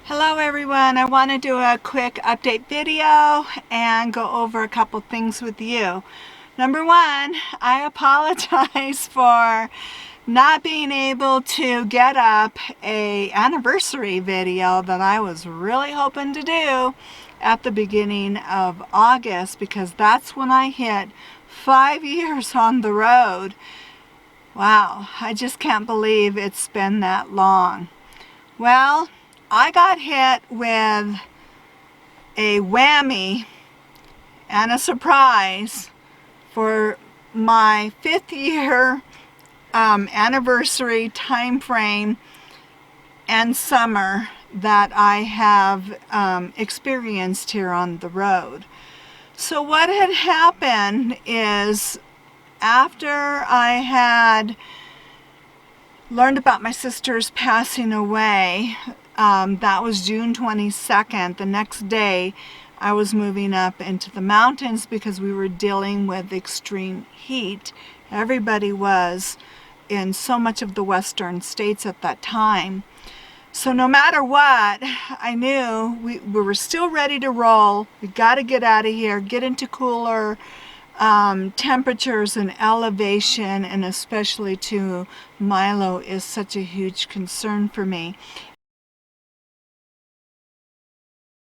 Hello everyone, I want to do a quick update video and go over a couple things with you. Number one, I apologize for not being able to get up a anniversary video that I was really hoping to do at the beginning of August, because that's when I hit 5 years on the road. Wow, I just can't believe it's been that long. Well, I got hit with a whammy and a surprise for my 5th year anniversary time frame and summer that I have experienced here on the road. So what had happened is, after I had learned about my sister's passing away, that was June 22nd. The next day, I was moving up into the mountains because we were dealing with extreme heat. Everybody was in so much of the western states at that time. So no matter what, I knew we were still ready to roll. We got to get out of here, get into cooler temperatures and elevation, and especially to Milo is such a huge concern for me.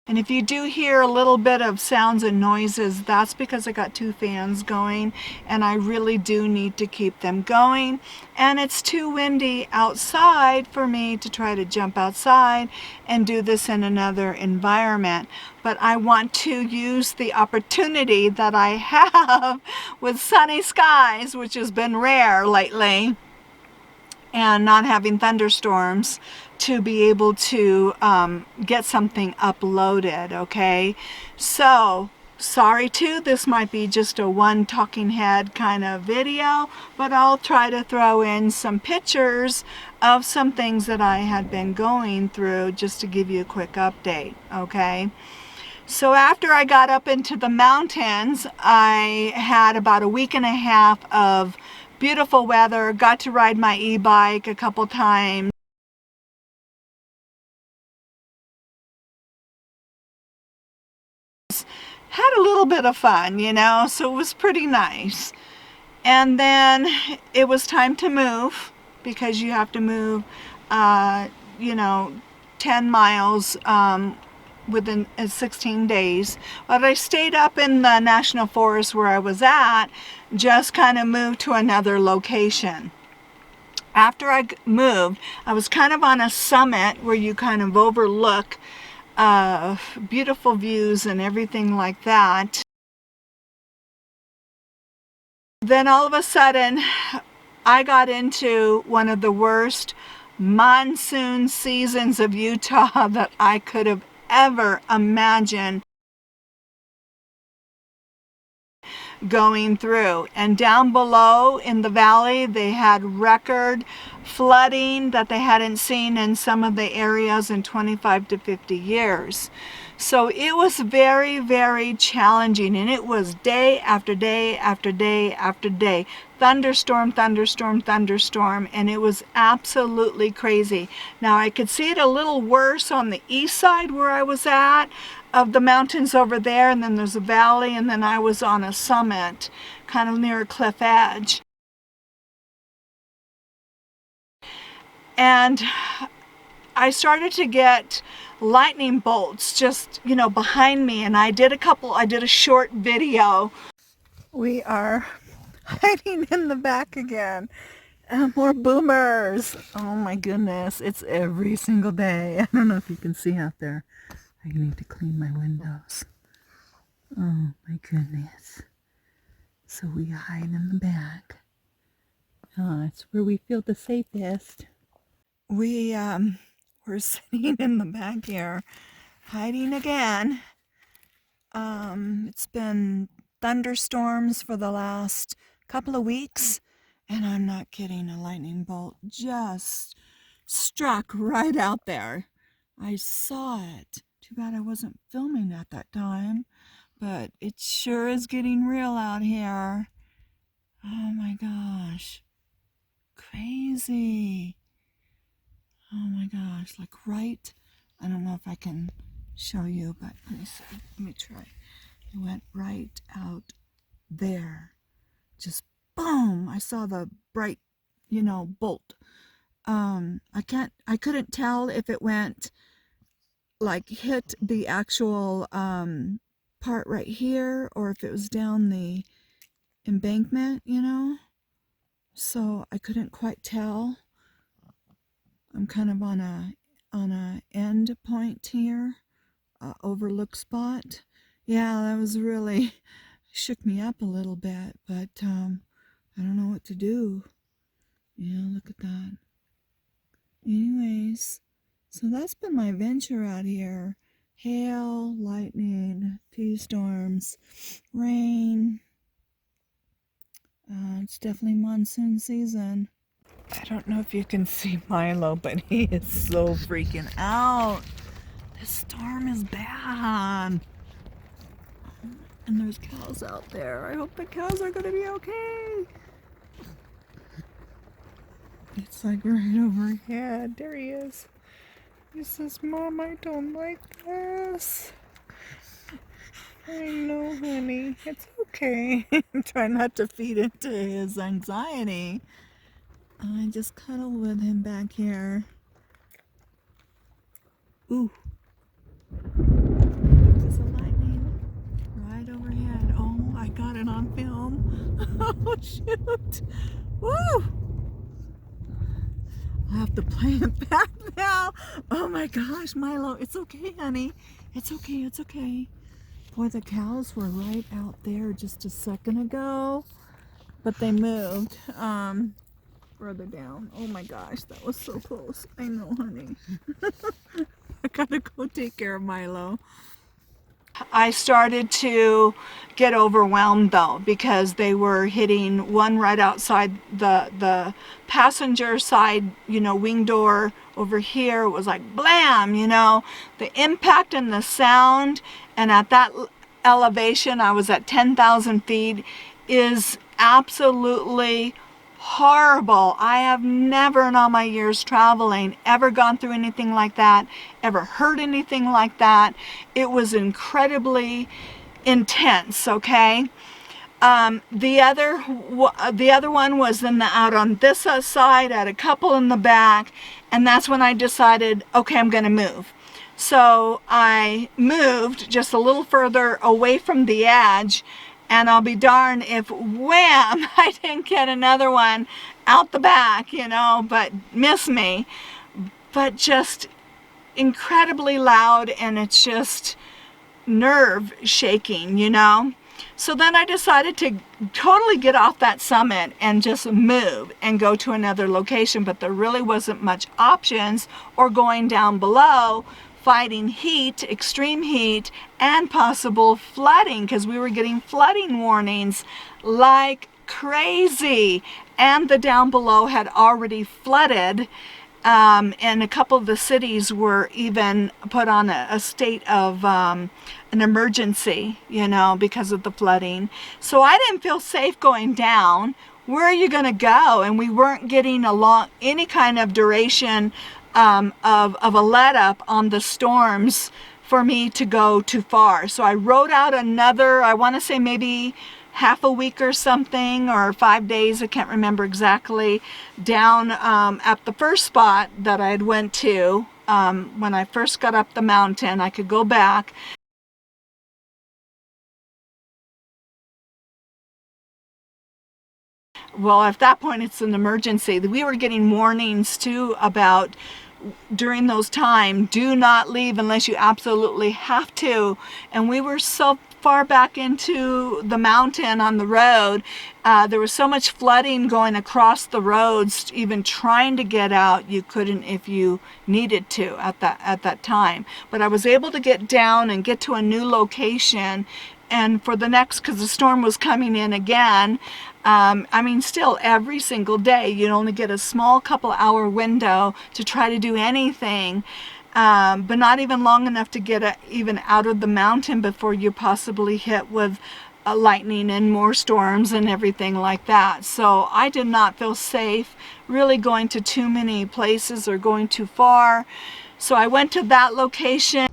And if you do hear a little bit of sounds and noises, that's because I got 2 fans going and I really do need to keep them going. And it's too windy outside for me to try to jump outside and do this in another environment. But I want to use the opportunity that I have with sunny skies, which has been rare lately, and not having thunderstorms, to be able to get something uploaded. Okay, so sorry too, this might be just a one talking head kind of video, but I'll try to throw in some pictures of some things that I had been going through just to give you a quick update. Okay, so after I got up into the mountains, I had about a week and a half of beautiful weather, got to ride my e-bike a couple times. Had a little bit of fun, so it was pretty nice. And then it was time to move, because you have to move, uh, you know, 10 miles within 16 days. But I stayed up in the national forest where I was at, just kind of moved to another location. After I moved, I was kind of on a summit where you kind of overlook beautiful views and everything like that. Then all of a sudden, I got into one of the worst monsoon seasons of Utah that I could have ever imagined going through. And down below in the valley, they had record flooding that they hadn't seen in some of the areas in 25 to 50 years. So it was very, very challenging, and it was day after day after day after day. Thunderstorm, thunderstorm, thunderstorm, and it was absolutely crazy. Now I could see it a little worse on the east side where I was at, of the mountains over there, and then there's a valley, and then I was on a summit, kind of near a cliff edge. And I started to get lightning bolts just, behind me, and I did a short video. We are hiding in the back again. More boomers. Oh my goodness, it's every single day. I don't know if you can see out there. I need to clean my windows. Oh my goodness. So we hide in the back. It's where we feel the safest. We're sitting in the back here, hiding again. It's been thunderstorms for the last couple of weeks, and I'm not kidding, a lightning bolt just struck right out there. I saw it. Too bad I wasn't filming at that time, but it sure is getting real out here. Oh my gosh. Crazy. Oh my gosh, like right I don't know if I can show you, but let me see. Let me try. It went right out there. Just boom! I saw the bright, bolt. I couldn't tell if it went like hit the actual part right here or if it was down the embankment, So I couldn't quite tell. I'm kind of on a end point here, overlook spot. Yeah, that was really shook me up a little bit, but I don't know what to do. Yeah, look at that. Anyways, so that's been my venture out here. Hail, lightning, few storms, rain. It's definitely monsoon season. I don't know if you can see Milo, but he is so freaking out. This storm is bad. And there's cows out there. I hope the cows are going to be okay. It's like right overhead. There he is. He says, Mom, I don't like this. I know, honey. It's okay. Try not to feed into his anxiety. I just cuddle with him back here. Ooh. There's a lightning right overhead. Oh, I got it on film. Oh, shoot. Woo! I have to play it back now. Oh my gosh, Milo. It's okay, honey. It's okay. It's okay. Boy, the cows were right out there just a second ago, but they moved further down. Oh my gosh, that was so close. I know, honey. I gotta go take care of Milo. I started to get overwhelmed though, because they were hitting one right outside the passenger side, wing door over here. It was like blam, the impact and the sound. And at that elevation, I was at 10,000 feet, is absolutely horrible. I have never in all my years traveling ever gone through anything like that, ever heard anything like that. It was incredibly intense, okay? The other one was out on this side, I had a couple in the back, and that's when I decided, okay, I'm going to move. So I moved just a little further away from the edge, and I'll be darned if wham, I didn't get another one out the back, but miss me. But just incredibly loud, and it's just nerve shaking, So then I decided to totally get off that summit and just move and go to another location, but there really wasn't much options, or going down below fighting heat, extreme heat, and possible flooding, because we were getting flooding warnings like crazy. And the down below had already flooded, and a couple of the cities were even put on a state of an emergency, because of the flooding. So I didn't feel safe going down. Where are you going to go? And we weren't getting any kind of duration of a let up on the storms for me to go too far. So I wrote out another, I want to say maybe half a week or something, or 5 days, I can't remember exactly, down at the first spot that I had went to when I first got up the mountain. I could go back. Well, at that point, it's an emergency. We were getting warnings too about, during those times, do not leave unless you absolutely have to. And we were so far back into the mountain on the road. There was so much flooding going across the roads, even trying to get out. You couldn't if you needed to at that time. But I was able to get down and get to a new location. And for the next, because the storm was coming in again, still every single day, you'd only get a small couple hour window to try to do anything, but not even long enough to get even out of the mountain before you're possibly hit with lightning and more storms and everything like that. So I did not feel safe really going to too many places or going too far. So I went to that location,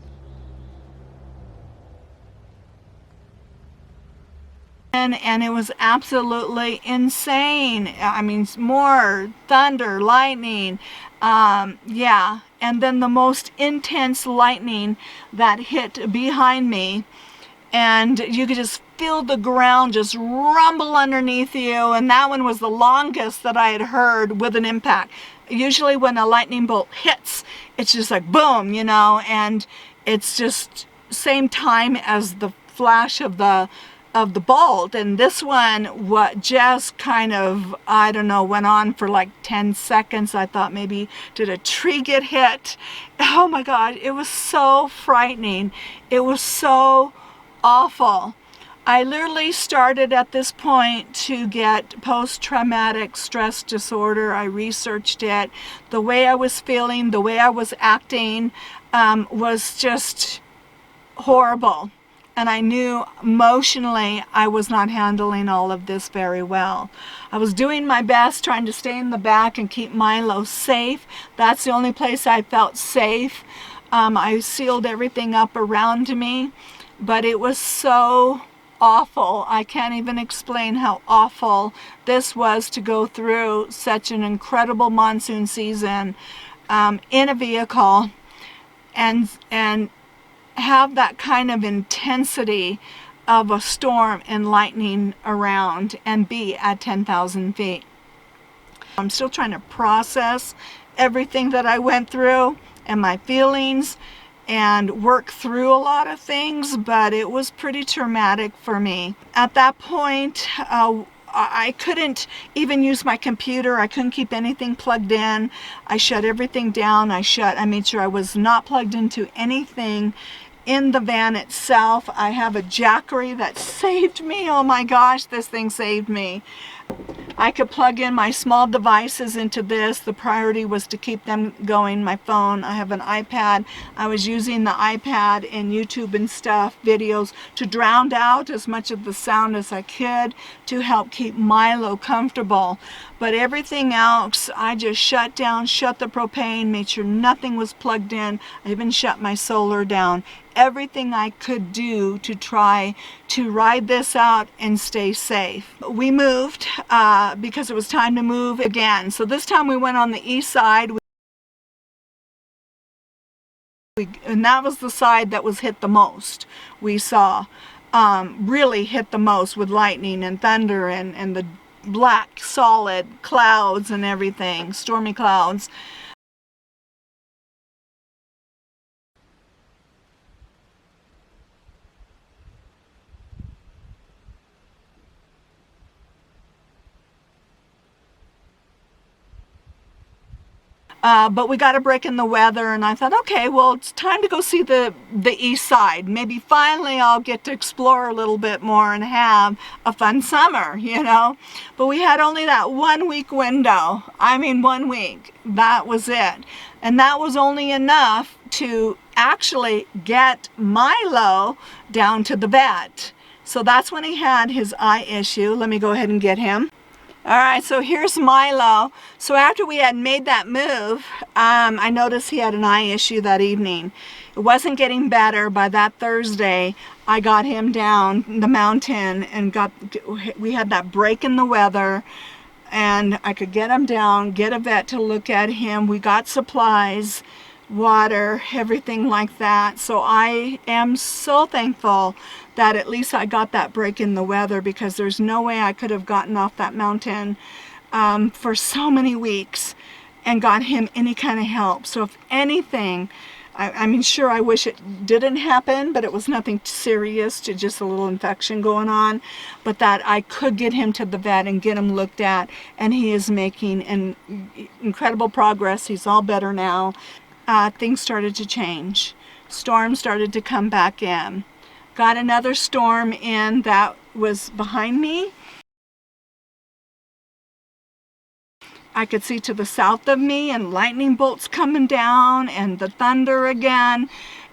and it was absolutely insane. I mean, more thunder, lightning, yeah. And then the most intense lightning that hit behind me, and you could just feel the ground just rumble underneath you. And that one was the longest that I had heard with an impact. Usually when a lightning bolt hits, it's just like boom, you know, and it's just same time as the flash of the bolt. And this one, what just kind of, I don't know, went on for like 10 seconds. I thought maybe did a tree get hit? Oh my God, it was so frightening. It was so awful. I literally started at this point to get post-traumatic stress disorder. I researched it. The way I was feeling, the way I was acting was just horrible. And I knew emotionally I was not handling all of this very well. I was doing my best trying to stay in the back and keep Milo safe. That's the only place I felt safe. I sealed everything up around me, but it was so awful. I can't even explain how awful this was to go through such an incredible monsoon season in a vehicle and have that kind of intensity of a storm and lightning around and be at 10,000 feet. I'm still trying to process everything that I went through and my feelings and work through a lot of things, but it was pretty traumatic for me. At that point, I couldn't even use my computer. I couldn't keep anything plugged in. I shut everything down. I made sure I was not plugged into anything in the van itself. I have a Jackery that saved me. Oh my gosh, this thing saved me. I could plug in my small devices into this. The priority was to keep them going. My phone, I have an iPad. I was using the iPad in YouTube and stuff, videos, to drown out as much of the sound as I could to help keep Milo comfortable. But everything else, I just shut down, shut the propane, made sure nothing was plugged in. I even shut my solar down. Everything I could do to try to ride this out and stay safe. We moved because it was time to move again. So this time we went on the east side, and that was the side that was hit the most. We saw really hit the most with lightning and thunder and the black solid clouds and everything, stormy clouds. But we got a break in the weather, and I thought, okay, well, it's time to go see the east side. Maybe finally I'll get to explore a little bit more and have a fun summer, you know. But we had only that 1 week window. I mean, 1 week. That was it. And that was only enough to actually get Milo down to the vet. So that's when he had his eye issue. Let me go ahead and get him. All right, so here's Milo. So after we had made that move, I noticed he had an eye issue that evening. It wasn't getting better. By that Thursday, I got him down the mountain and we had that break in the weather, and I could get him down, get a vet to look at him. We got supplies, water, everything like that. So I am so thankful that at least I got that break in the weather, because there's no way I could have gotten off that mountain for so many weeks and got him any kind of help. So if anything, I mean, sure, I wish it didn't happen, but it was nothing serious, to just a little infection going on, but that I could get him to the vet and get him looked at, and he is making incredible progress. He's all better now. Things started to change. Storms started to come back in. Got another storm in that was behind me. I could see to the south of me, and lightning bolts coming down and the thunder again.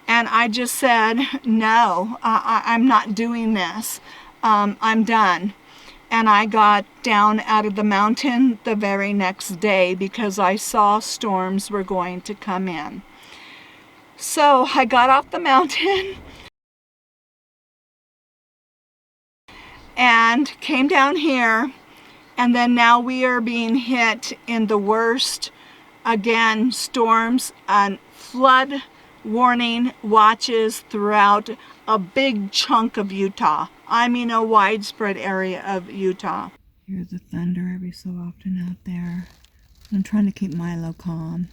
And I just said, no, I'm not doing this. I'm done. And I got down out of the mountain the very next day because I saw storms were going to come in. So I got off the mountain and came down here, and then now we are being hit in the worst, again, storms and flood warning watches throughout a big chunk of Utah. I mean a widespread area of Utah. Here's the thunder every so often out there. I'm trying to keep Milo calm.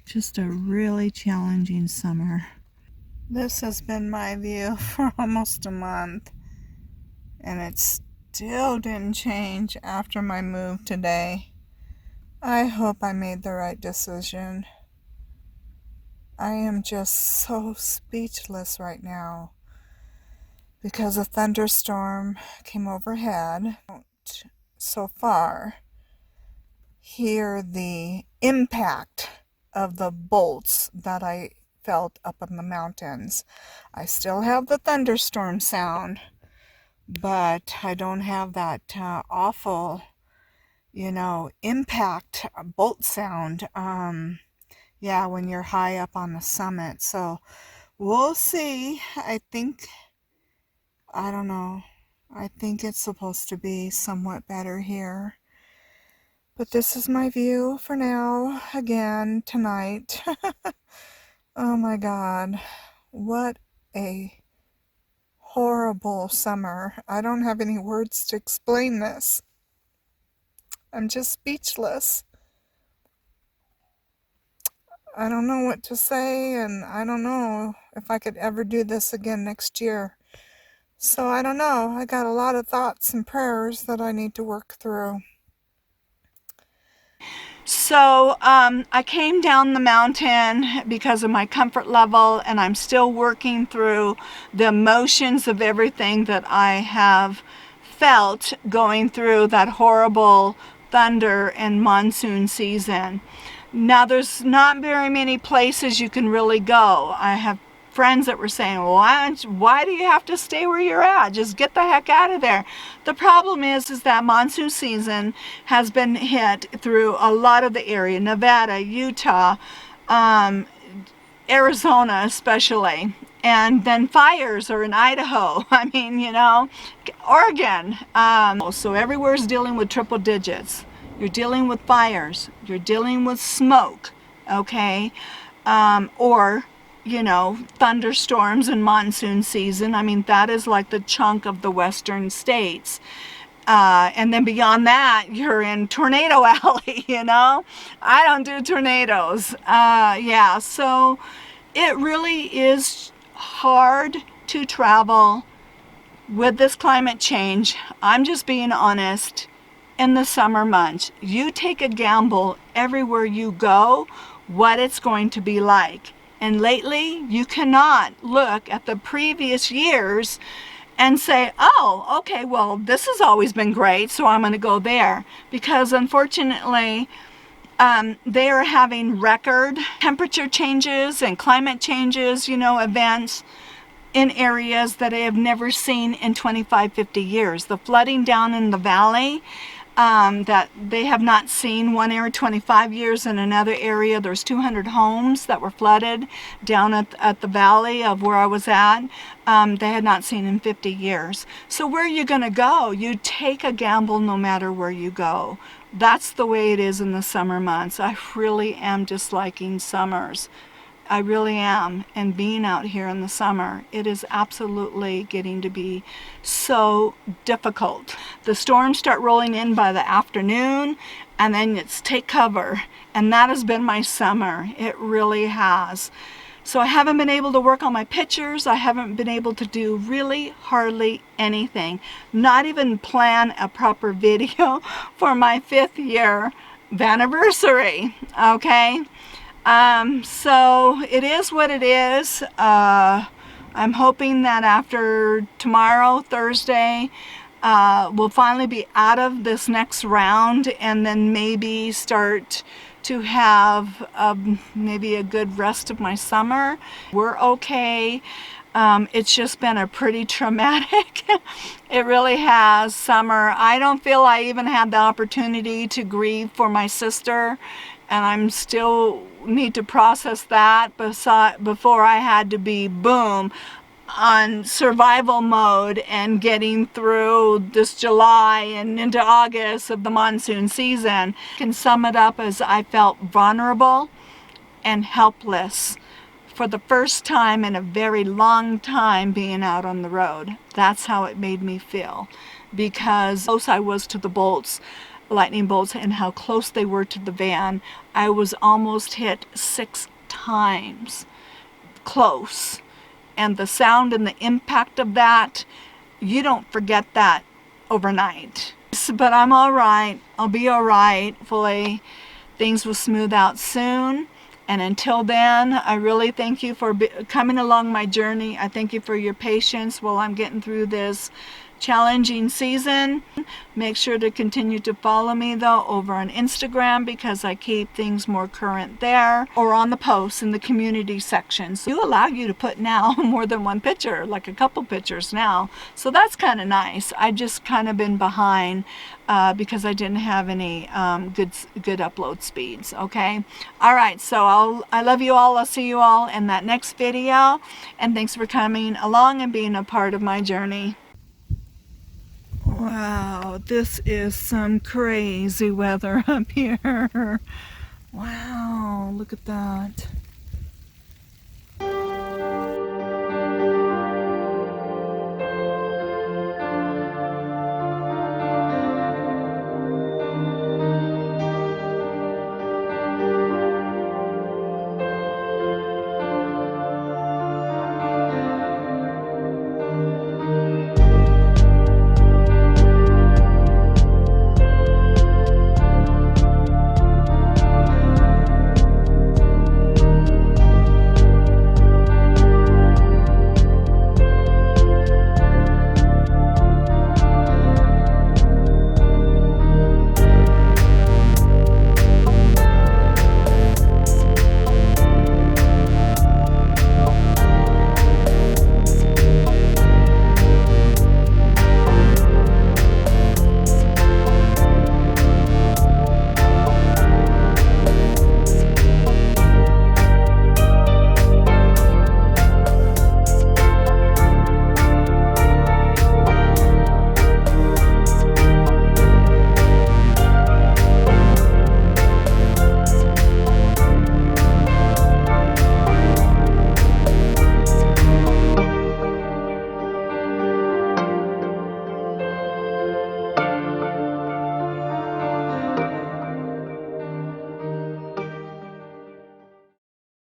Just a really challenging summer. This has been my view for almost a month, and it still didn't change after my move today. I hope I made the right decision. I am just so speechless right now because a thunderstorm came overhead. So far, hear the impact of the bolts that I felt up in the mountains. I still have the thunderstorm sound, but I don't have that awful, impact bolt sound. Yeah, when you're high up on the summit. So we'll see. I don't know. I think it's supposed to be somewhat better here. But this is my view for now, again, tonight. Oh my God, what a horrible summer. I don't have any words to explain this. I'm just speechless. I don't know what to say, and I don't know if I could ever do this again next year. So I don't know. I got a lot of thoughts and prayers that I need to work through. So I came down the mountain because of my comfort level, and I'm still working through the emotions of everything that I have felt going through that horrible thunder and monsoon season. Now, there's not very many places you can really go. I have friends that were saying, well, why do you have to stay where you're at? Just get the heck out of there. The problem is that monsoon season has been hit through a lot of the area, Nevada, Utah, Arizona especially. And then fires are in Idaho. I mean, Oregon. So everywhere's dealing with triple digits. You're dealing with fires. You're dealing with smoke, okay? Or thunderstorms in monsoon season. I mean, that is like the chunk of the western states. And then beyond that, you're in tornado alley, I don't do tornadoes. Yeah, so it really is hard to travel with this climate change. I'm just being honest. In the summer months, you take a gamble everywhere you go what it's going to be like. And lately, you cannot look at the previous years and say, oh, okay, well, this has always been great, so I'm going to go there. Because unfortunately, they are having record temperature changes and climate changes, events in areas that I have never seen in 25, 50 years. The flooding down in the valley, that they have not seen. One area 25 years, in another area there's 200 homes that were flooded down at the valley of where I was at. They had not seen in 50 years. So where are you going to go? You take a gamble no matter where you go. That's the way it is in the summer months. I really am disliking summers. I really am. And being out here in the summer, it is absolutely getting to be so difficult. The storms start rolling in by the afternoon, and then it's take cover. And that has been my summer. It really has. So I haven't been able to work on my pictures. I haven't been able to do really hardly anything. Not even plan a proper video for my 5th year anniversary. Okay? So it is what it is. I'm hoping that after tomorrow, Thursday, we'll finally be out of this next round, and then maybe start to have maybe a good rest of my summer. We're okay. It's just been a pretty traumatic, it really has, summer. I don't feel I even had the opportunity to grieve for my sister, and I'm still need to process that before I had to be, boom, on survival mode and getting through this July and into August of the monsoon season. I can sum it up as I felt vulnerable and helpless for the first time in a very long time being out on the road. That's how it made me feel, because close I was to the bolts, lightning bolts, and how close they were to the van. I was almost hit 6 times close. And the sound and the impact of that, you don't forget that overnight. But I'm all right. I'll be all right. Hopefully things will smooth out soon. And until then, I really thank you for coming along my journey. I thank you for your patience while I'm getting through this challenging season. Make sure to continue to follow me though over on Instagram, because I keep things more current there, or on the posts in the community section. So you allow you to put now more than one picture, like a couple pictures now. So that's kind of nice. I just kind of been behind because I didn't have any good upload speeds. Okay. All right. So I love you all. I'll see you all in that next video. And thanks for coming along and being a part of my journey. Wow, this is some crazy weather up here. Wow, look at that.